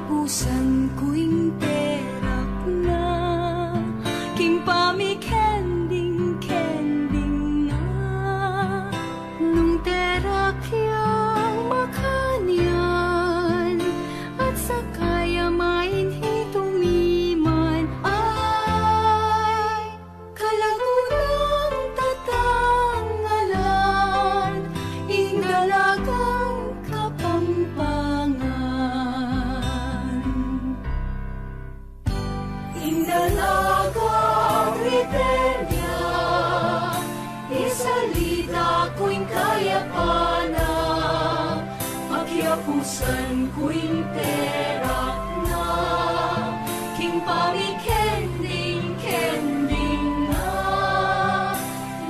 pusan ko'y terak na, king pamikending-kending na, nung terak yang makanyan, at sa kaya main hitumiman, ay kalagunang tatangalan, ingalagang kapampangan. Indalagang Ritenia, isalita ko'y kayapana, magyapusan ko'y terak na, king pamikending-kending na,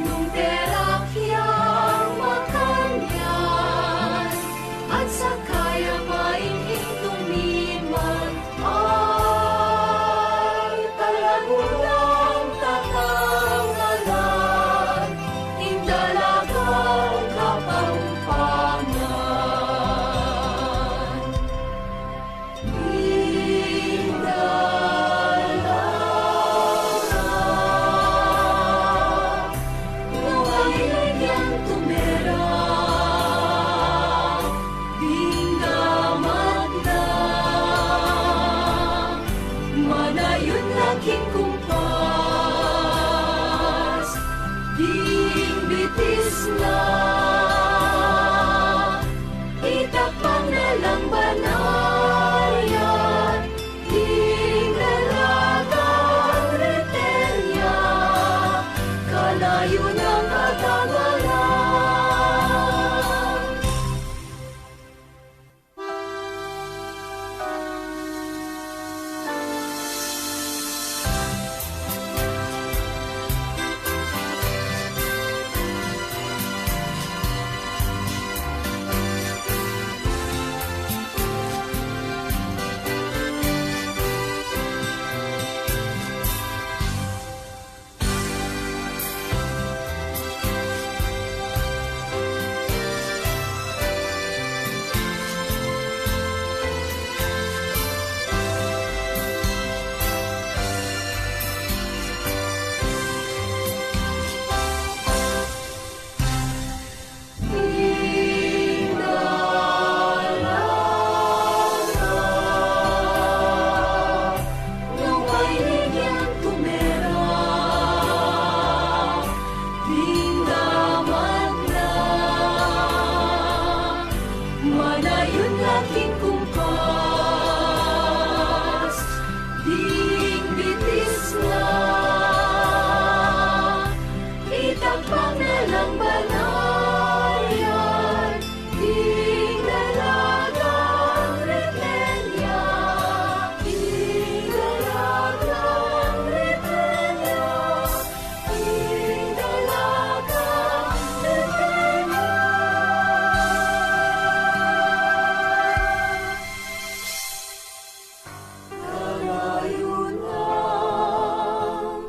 nung terak yang makanyan, at sa kaya maing hitumiman, ay talagang tatangalan, indalagang kapampangan. Indalaga, nung ayun tumera, dingdamat na, manayon laking kumpas, ding bitis na, itakpang na lang banaryan, ding dalagang Ritenia, kalayo ng katagalan. Nung ayun yang tumera, dingdamat na, manayon laking kumpas, ding bitis na, itakpang na lang banaryan, ding dalagang Ritenia, ding dalagang Ritenia, ding dalagang Ritenia. Kalayo ng tatagalan.